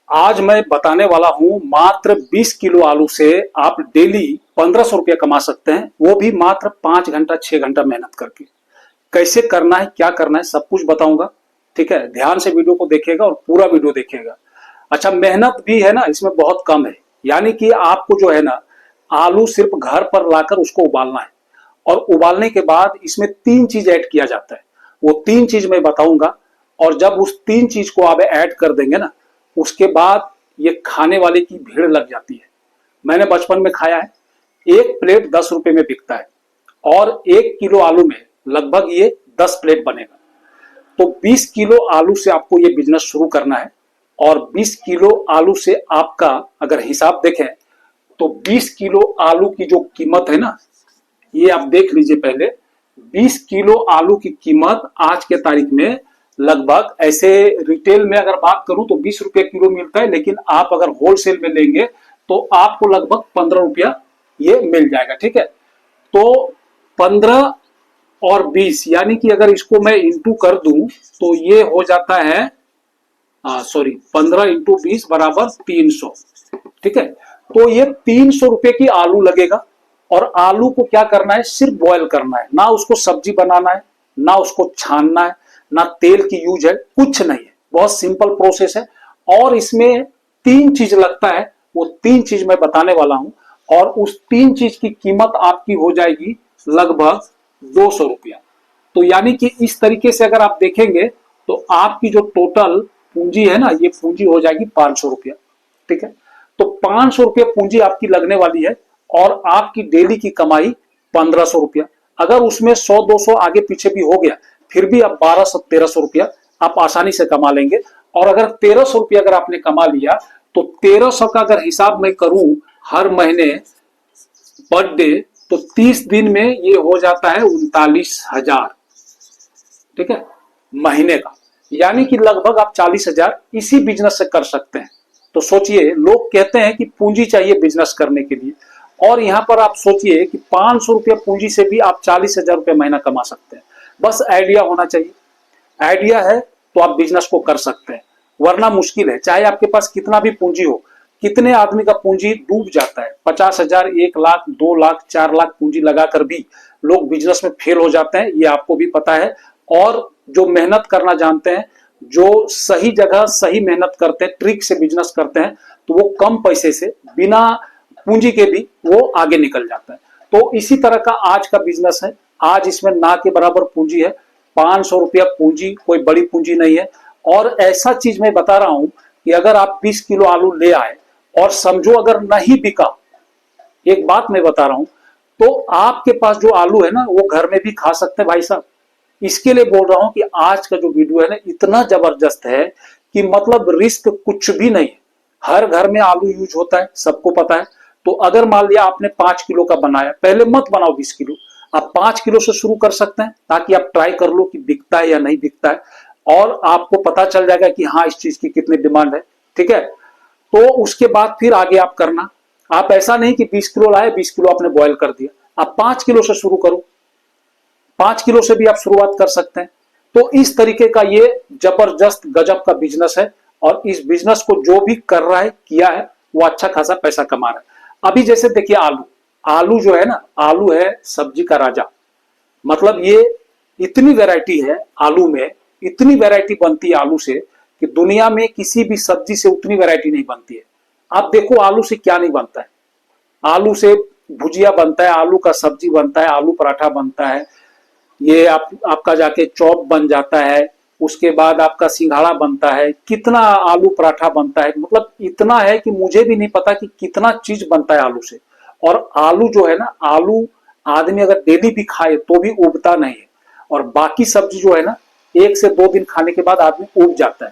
आज मैं बताने वाला हूं मात्र 20 किलो आलू से आप डेली 1500 रुपया कमा सकते हैं, वो भी मात्र 5 घंटा 6 घंटा मेहनत करके। कैसे करना है, क्या करना है, सब कुछ बताऊंगा। ठीक है, ध्यान से वीडियो को देखिएगा और पूरा वीडियो देखिएगा। अच्छा, मेहनत भी है ना इसमें बहुत कम है। यानी कि आपको जो है ना, आलू सिर्फ घर पर लाकर उसको उबालना है और उबालने के बाद इसमें 3 चीज ऐड किया जाता है। वो 3 चीज मैं बताऊंगा और जब उस 3 चीज को आप ऐड कर देंगे ना, उसके बाद ये खाने वाले की भीड़ लग जाती है। मैंने बचपन में खाया है। एक प्लेट 10 रुपए में बिकता है और 1 किलो आलू में लगभग ये 10 प्लेट बनेगा। तो 20 किलो आलू से आपको ये बिजनेस शुरू करना है और 20 किलो आलू से आपका अगर हिसाब देखें तो 20 किलो आलू की जो कीमत है ना, ये आप देख लीजिए पहले। 20 किलो आलू की कीमत आज के तारीख में लगभग, ऐसे रिटेल में अगर बात करूं तो 20 रुपये किलो मिलता है, लेकिन आप अगर होलसेल में लेंगे तो आपको लगभग 15 रुपया ये मिल जाएगा। ठीक है, तो 15 और 20 यानी कि अगर इसको मैं इंटू कर दूं तो ये हो जाता है, सॉरी, 15 × 20 बराबर 300। ठीक है, तो ये 300 रुपए की आलू लगेगा और आलू को क्या करना है, सिर्फ बॉयल करना है। ना उसको सब्जी बनाना है, ना उसको छानना है, ना तेल की यूज है, कुछ नहीं है। बहुत सिंपल प्रोसेस है और इसमें 3 चीज लगता है। वो 3 चीज मैं बताने वाला हूं और उस 3 चीज की कीमत आपकी हो जाएगी लगभग 200 रुपया। तो यानी कि इस तरीके से अगर आप देखेंगे तो आपकी जो टोटल पूंजी है ना, ये पूंजी हो जाएगी 500 रुपया। ठीक है, तो 500 रुपया पूंजी आपकी लगने वाली है और आपकी डेली की कमाई 1500 रुपया। अगर उसमें 100 200 आगे पीछे भी हो गया फिर भी आप 1200 1300 रुपया आप आसानी से कमा लेंगे। और अगर 1300 रुपया अगर आपने कमा लिया तो 1300 का अगर हिसाब मैं करूं हर महीने पर डे, तो 30 दिन में ये हो जाता है 39,000। ठीक है, महीने का। यानी कि लगभग आप 40,000 इसी बिजनेस से कर सकते हैं। तो सोचिए, लोग कहते हैं कि पूंजी चाहिए बिजनेस करने के लिए, और यहां पर आप सोचिए कि 500 रुपया पूंजी से भी आप 40,000 रुपया महीना कमा सकते हैं। बस आइडिया होना चाहिए। आइडिया है तो आप बिजनेस को कर सकते हैं, वरना मुश्किल है। चाहे आपके पास कितना भी पूंजी हो, कितने आदमी का पूंजी डूब जाता है। 50,000, 1 लाख, 2 लाख, 4 लाख पूंजी लगाकर भी लोग बिजनेस में फेल हो जाते हैं, ये आपको भी पता है। और जो मेहनत करना जानते हैं, जो सही जगह सही मेहनत करते हैं, ट्रिक से बिजनेस करते हैं, तो वो कम पैसे से बिना पूंजी के भी वो आगे निकल जाता है। तो इसी तरह का आज का बिजनेस है। आज इसमें ना के बराबर पूंजी है। 500 रुपया पूंजी कोई बड़ी पूंजी नहीं है। और ऐसा चीज मैं बता रहा हूं कि अगर आप 20 किलो आलू ले आए और समझो अगर नहीं बिका, एक बात मैं बता रहा हूं, तो आपके पास जो आलू है ना, वो घर में भी खा सकते हैं भाई साहब। इसके लिए बोल रहा हूं कि आज का जो वीडियो है ना, इतना जबरदस्त है कि मतलब रिस्क कुछ भी नहीं है। हर घर में आलू यूज होता है, सबको पता है। तो अगर मान लिया आपने 5 किलो का बनाया, पहले मत बनाओ 20 किलो, आप 5 किलो से शुरू कर सकते हैं, ताकि आप ट्राई कर लो कि बिकता है या नहीं बिकता है, और आपको पता चल जाएगा कि हाँ, इस चीज की कितनी डिमांड है। ठीक है, तो उसके बाद फिर आगे आप करना। आप ऐसा नहीं कि 20 किलो लाए, 20 किलो आपने बॉयल कर दिया। आप 5 किलो से शुरू करो, 5 किलो से भी आप शुरुआत कर सकते हैं। तो इस तरीके का ये जबरदस्त गजब का बिजनेस है और इस बिजनेस को जो भी कर रहा है, किया है, वो अच्छा खासा पैसा कमा रहा है। अभी जैसे देखिए आलू, आलू जो है ना, आलू है सब्जी का राजा। मतलब ये इतनी वैरायटी है आलू में, इतनी वैरायटी बनती है आलू से कि दुनिया में किसी भी सब्जी से उतनी वैरायटी नहीं बनती है। आप देखो आलू से क्या नहीं बनता है। आलू से भुजिया बनता है, आलू का सब्जी बनता है, आलू पराठा बनता है, ये आपका जाके चॉप बन जाता है, उसके बाद आपका सिंघाड़ा बनता है, कितना आलू पराठा बनता है। मतलब इतना है कि मुझे भी नहीं पता कि कितना चीज बनता है आलू से। और आलू जो है ना, आलू आदमी अगर डेली भी खाए तो भी उबता नहीं है, और बाकी सब्जी जो है ना, 1 से 2 दिन खाने के बाद आदमी उब जाता है।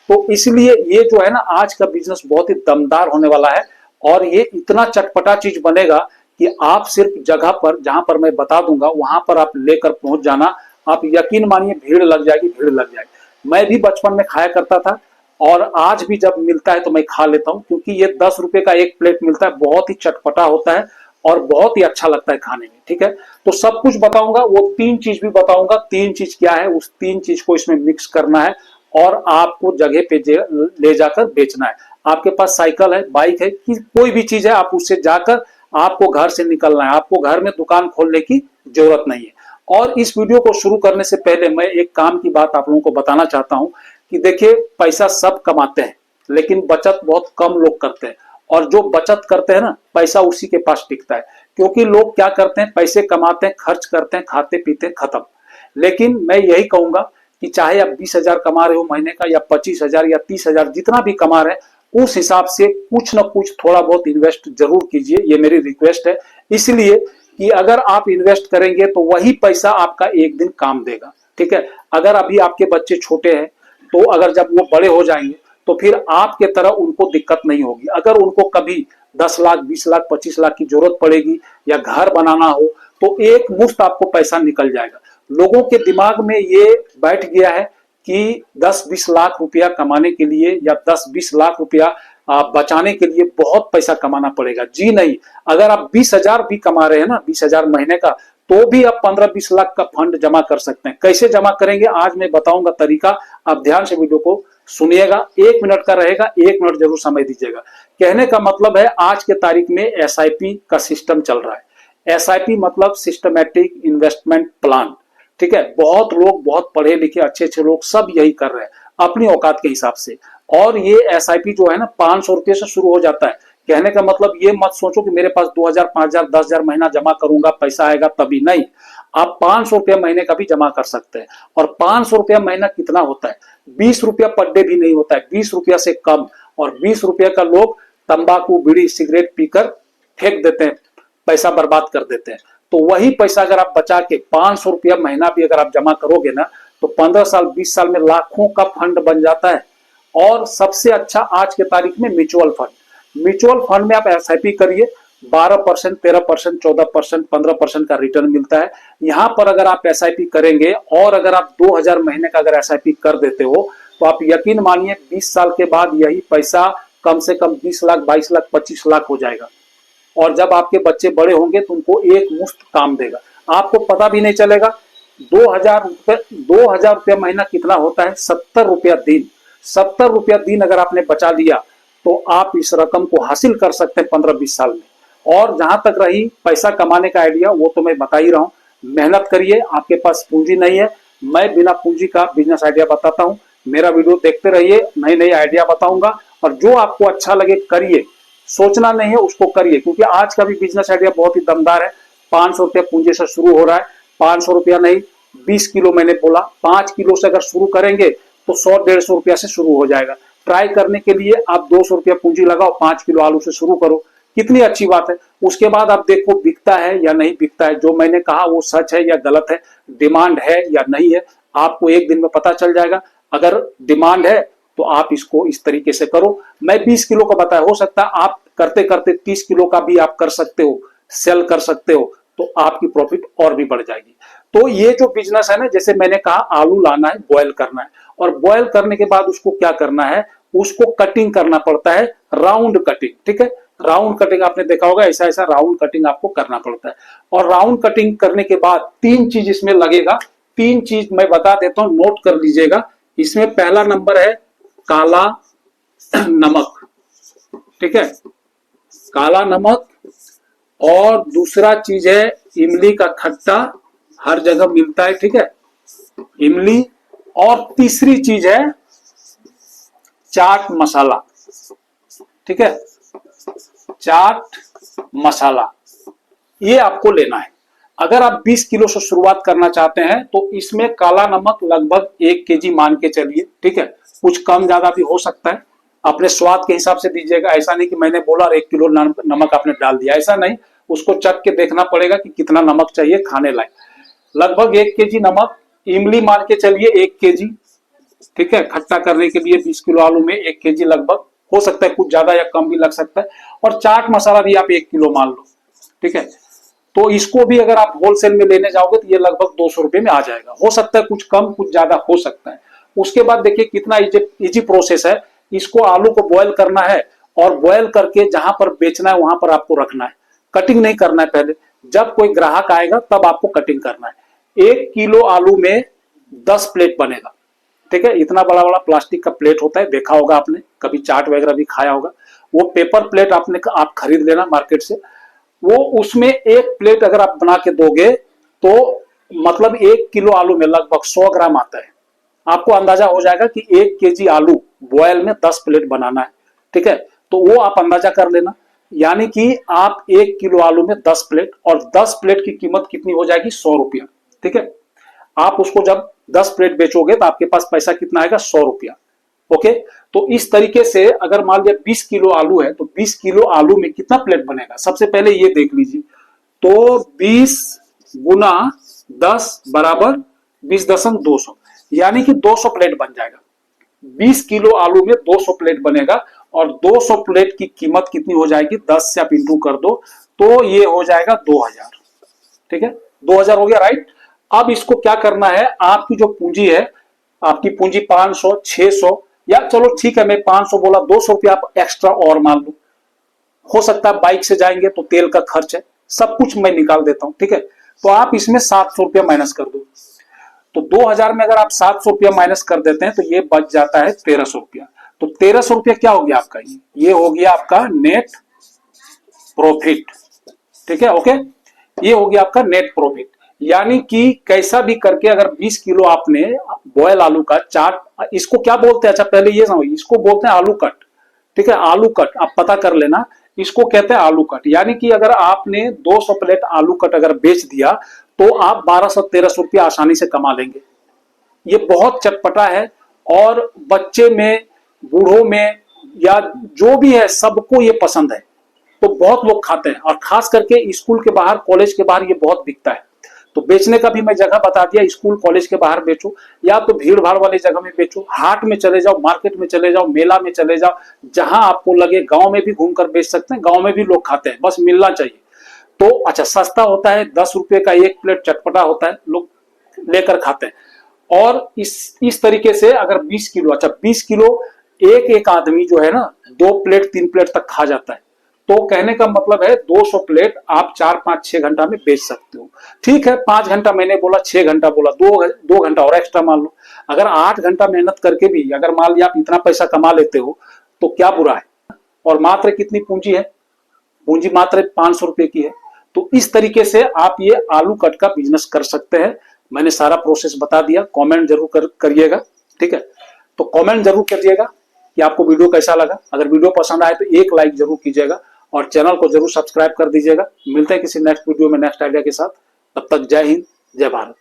तो इसलिए ये जो है ना, आज का बिजनेस बहुत ही दमदार होने वाला है और ये इतना चटपटा चीज बनेगा कि आप सिर्फ जगह पर, जहां पर मैं बता दूंगा, वहां पर आप लेकर पहुंच जाना। आप यकीन मानिए, भीड़ लग जाएगी, भीड़ लग जाएगी। मैं भी बचपन में खाया करता था और आज भी जब मिलता है तो मैं खा लेता हूं, क्योंकि ये 10 रुपए का एक प्लेट मिलता है। बहुत ही चटपटा होता है और बहुत ही अच्छा लगता है खाने में। ठीक है, तो सब कुछ बताऊंगा, वो 3 चीज भी बताऊंगा। 3 चीज क्या है, उस 3 चीज को इसमें मिक्स करना है और आपको जगह पे ले जाकर बेचना है। आपके पास साइकिल है, बाइक है, कि कोई भी चीज है, आप उससे जाकर आपको घर से निकलना है, आपको घर में दुकान खोलने की जरूरत नहीं है। और इस वीडियो को शुरू करने से पहले मैं एक काम की बात आप लोगों को बताना चाहता हूं कि देखिए, पैसा सब कमाते हैं लेकिन बचत बहुत कम लोग करते हैं, और जो बचत करते हैं ना, पैसा उसी के पास टिकता है। क्योंकि लोग क्या करते हैं, पैसे कमाते हैं, खर्च करते हैं, खाते पीते हैं, खत्म। लेकिन मैं यही कहूंगा कि चाहे आप 20,000 कमा रहे हो महीने का, या 25,000 या 30,000, जितना भी कमा रहे हैं, उस हिसाब से कुछ ना कुछ थोड़ा बहुत इन्वेस्ट जरूर कीजिए, ये मेरी रिक्वेस्ट है। इसलिए कि अगर आप इन्वेस्ट करेंगे तो वही पैसा आपका एक दिन काम देगा। ठीक है, अगर अभी आपके बच्चे छोटे हैं तो अगर जब वो बड़े हो जाएंगे तो फिर आपके तरह उनको दिक्कत नहीं होगी। अगर उनको कभी 10 लाख, 20 लाख, 25 लाख की जरूरत पड़ेगी या घर बनाना हो तो एक मुश्त आपको पैसा निकल जाएगा। लोगों के दिमाग में ये बैठ गया है कि 10-20 लाख रुपया कमाने के लिए या 10-20 लाख रुपया बचाने के लिए बहुत पैसा कमाना पड़ेगा। जी नहीं, अगर आप 20,000 भी कमा रहे हैं ना, 20,000 महीने का, तो भी आप 15-20 लाख का फंड जमा कर सकते हैं। कैसे जमा करेंगे आज मैं बताऊंगा तरीका, आप ध्यान से वीडियो को सुनिएगा। 1 मिनट का रहेगा, 1 मिनट जरूर समय दीजिएगा। कहने का मतलब है आज के तारीख में एसआईपी का सिस्टम चल रहा है। एसआईपी मतलब सिस्टमैटिक इन्वेस्टमेंट प्लान। ठीक है, बहुत लोग, बहुत पढ़े लिखे अच्छे अच्छे लोग सब यही कर रहे हैं अपनी औकात के हिसाब से। और ये एसआईपी जो है ना, 500 रुपये से शुरू हो जाता है। कहने का मतलब ये मत सोचो कि मेरे पास 2,000, 5,000, 10,000 महीना जमा करूंगा पैसा आएगा तभी, नहीं। आप 500 रुपया महीने का भी जमा कर सकते हैं। और 500 रुपया महीना कितना होता है, 20 रुपया पर डे भी नहीं होता है, 20 रुपया से कम। और 20 रुपया का लोग तंबाकू, बीड़ी, सिगरेट पीकर फेंक देते हैं, पैसा बर्बाद कर देते हैं। तो वही पैसा अगर आप बचा के 500 रुपया महीना भी अगर आप जमा करोगे ना, तो 15 साल, 20 साल में लाखों का फंड बन जाता है। और सबसे अच्छा आज के तारीख में म्यूचुअल फंड। म्यूचुअल फंड में आप एसआईपी करिए, 12%, 13%, 14%, 15% का रिटर्न मिलता है। यहां पर अगर आप एसआईपी करेंगे और अगर आप 2,000 महीने का अगर एसआईपी कर देते हो तो आप यकीन मानिए 20 साल के बाद यही पैसा कम से कम 20 लाख, 22 लाख, 25 लाख हो जाएगा। और जब आपके बच्चे बड़े होंगे तो उनको एक मुश्त काम देगा, आपको पता भी नहीं चलेगा। 2,000 रुपया महीना कितना होता है, 70 रुपया दिन। 70 रुपया दिन अगर आपने बचा लिया तो आप इस रकम को हासिल कर सकते हैं 15-20 साल में। और जहां तक रही पैसा कमाने का आइडिया, वो तो मैं बता ही रहा हूं, मेहनत करिए। आपके पास पूंजी नहीं है, मैं बिना पूंजी का बिजनेस आइडिया बताता हूं। मेरा वीडियो देखते रहिए, नई नई आइडिया बताऊंगा, और जो आपको अच्छा लगे करिए, सोचना नहीं है उसको करिए। क्योंकि आज का भी बिजनेस आइडिया बहुत ही दमदार है। 500 रुपया पूंजी से शुरू हो रहा है, 500 रुपया नहीं, 20 किलो मैंने बोला, 5 किलो से अगर शुरू करेंगे तो 100-150 रुपया से शुरू हो जाएगा। ट्राई करने के लिए आप 200 रुपया पूंजी लगाओ, 5 किलो आलू से शुरू करो, कितनी अच्छी बात है। उसके बाद आप देखो बिकता है या नहीं बिकता है, जो मैंने कहा वो सच है या गलत है, डिमांड है या नहीं है, आपको एक दिन में पता चल जाएगा। अगर डिमांड है तो आप इसको इस तरीके से करो। मैं 20 किलो का बताया, हो सकता है आप करते करते 30 किलो का भी आप कर सकते हो, सेल कर सकते हो, तो आपकी प्रॉफिट और भी बढ़ जाएगी। तो ये जो बिजनेस है ना, जैसे मैंने कहा, आलू लाना है, बॉयल करना है, और बॉयल करने के बाद उसको क्या करना है, उसको कटिंग करना पड़ता है, राउंड कटिंग। ठीक है, राउंड कटिंग आपने देखा होगा, ऐसा ऐसा राउंड कटिंग आपको करना पड़ता है। और राउंड कटिंग करने के बाद 3 चीज इसमें लगेगा। 3 चीज मैं बता देता हूं, नोट कर लीजिएगा। इसमें पहला नंबर है काला नमक। ठीक है, काला नमक। और दूसरा चीज है इमली का खट्टा, हर जगह मिलता है। ठीक है, इमली। और तीसरी चीज है चाट मसाला। ठीक है, चाट मसाला, ये आपको लेना है। अगर आप 20 किलो से शुरुआत करना चाहते हैं तो इसमें काला नमक लगभग 1 केजी मान के चलिए। ठीक है, कुछ कम ज्यादा भी हो सकता है, अपने स्वाद के हिसाब से दीजिएगा। ऐसा नहीं कि मैंने बोला और 1 किलो नमक आपने डाल दिया, ऐसा नहीं। उसको चख के देखना पड़ेगा कि कितना नमक चाहिए खाने लायक। लगभग 1 केजी नमक। इमली मान के चलिए 1 केजी। ठीक है, खट्टा करने के लिए 20 किलो आलू में 1 केजी लगभग, हो सकता है कुछ ज्यादा या कम भी लग सकता है। और चाट मसाला भी आप 1 किलो मान लो। ठीक है, तो इसको भी अगर आप होलसेल में लेने जाओगे तो ये लगभग 200 रुपए में आ जाएगा। हो सकता है कुछ कम कुछ ज्यादा हो सकता है। उसके बाद देखिए कितना इजी प्रोसेस है। इसको आलू को बॉयल करना है, और बॉयल करके जहां पर बेचना है वहां पर आपको रखना है, कटिंग नहीं करना है पहले। जब कोई ग्राहक आएगा तब आपको कटिंग करना है। 1 किलो आलू में 10 प्लेट बनेगा। ठीक है, इतना बड़ा बड़ा प्लास्टिक का प्लेट होता है, देखा होगा आपने, कभी चाट वगैरह भी खाया होगा। वो पेपर प्लेट आप खरीद लेना मार्केट से। वो उसमें एक प्लेट अगर आप बना के दोगे तो मतलब 1 किलो आलू में लगभग 100 ग्राम आता है। आपको अंदाजा हो जाएगा कि 1 केजी आलू बॉयल में 10 प्लेट बनाना है। ठीक है, तो वो आप अंदाजा कर लेना, यानी कि आप 1 किलो आलू में 10 प्लेट, और 10 प्लेट की कीमत कितनी हो जाएगी, 100 रुपया। ठीक है, आप उसको जब 10 प्लेट बेचोगे तो आपके पास पैसा कितना आएगा, 100 रुपया। ओके, तो इस तरीके से अगर मान लिया 20 किलो आलू है तो 20 किलो आलू में कितना प्लेट बनेगा, सबसे पहले ये देख लीजिए। तो 20 गुना 10 बराबर 20,200, यानी कि 200 प्लेट बन जाएगा। 20 किलो आलू में 200 प्लेट बनेगा, और 200 प्लेट की कीमत कितनी हो जाएगी, 10 से आप इंटू कर दो तो ये हो जाएगा 2000। ठीक है, 2000 हो गया, राइट। अब इसको क्या करना है, आपकी जो पूंजी है, आपकी पूंजी 500, 600, या चलो ठीक है मैं 500 बोला, 200 रुपया आप एक्स्ट्रा और मान लो। हो सकता है बाइक से जाएंगे तो तेल का खर्च है, सब कुछ मैं निकाल देता हूं। ठीक है, तो आप इसमें 700 रुपया माइनस कर दो। तो 2000 में अगर आप 700 रुपया माइनस कर देते हैं तो ये बच जाता है 1300 रुपया। तो 1300 रुपया क्या हो गया आपका, ये हो गया आपका नेट प्रॉफिट। ठीक है, ओके, ये हो गया आपका नेट प्रॉफिट। यानी कि कैसा भी करके अगर 20 किलो आपने बॉयल आलू का चाट, इसको क्या बोलते हैं, अच्छा पहले ये समझिए, इसको बोलते हैं आलू कट। ठीक है, आलू कट आप पता कर लेना, इसको कहते हैं आलू कट। यानी कि अगर आपने 200 प्लेट आलू कट अगर बेच दिया तो आप 1200-1300 रुपया आसानी से कमा लेंगे। ये बहुत चटपटा है, और बच्चे में, बूढ़ों में, या जो भी है सबको ये पसंद है, तो बहुत लोग खाते हैं। और खास करके स्कूल के बाहर, कॉलेज के बाहर ये बहुत बिकता है। तो बेचने का भी मैं जगह बता दिया, स्कूल कॉलेज के बाहर बेचो, या तो भीड़ भाड़ वाली जगह में बेचो, हाट में चले जाओ, मार्केट में चले जाओ, मेला में चले जाओ, जहां आपको लगे। गांव में भी घूमकर बेच सकते हैं, गांव में भी लोग खाते हैं, बस मिलना चाहिए। तो अच्छा सस्ता होता है, 10 रुपए का एक प्लेट, चटपटा होता है, लोग लेकर खाते हैं। और इस तरीके से अगर 20 किलो, अच्छा 20 किलो एक एक आदमी जो है ना 2 प्लेट 3 प्लेट तक खा जाता है। तो कहने का मतलब है 200 प्लेट आप 4-5-6 घंटा में बेच सकते हो। ठीक है, 5 घंटा मैंने बोला, 6 घंटा बोला, 2 घंटा और एक्स्ट्रा मान लो। अगर 8 घंटा मेहनत करके भी अगर मान लिया आप इतना पैसा कमा लेते हो तो क्या बुरा है। और मात्र कितनी पूंजी है, पूंजी मात्र 500 रुपए की है। तो इस तरीके से आप ये आलू कट का बिजनेस कर सकते हैं। मैंने सारा प्रोसेस बता दिया, कमेंट जरूर करिएगा। ठीक है, तो कमेंट जरूर करिएगा कि आपको वीडियो कैसा लगा। अगर वीडियो पसंद आए तो एक लाइक जरूर कीजिएगा, और चैनल को जरूर सब्सक्राइब कर दीजिएगा। मिलते हैं किसी नेक्स्ट वीडियो में नेक्स्ट आइडिया के साथ, तब तक जय हिंद, जय भारत।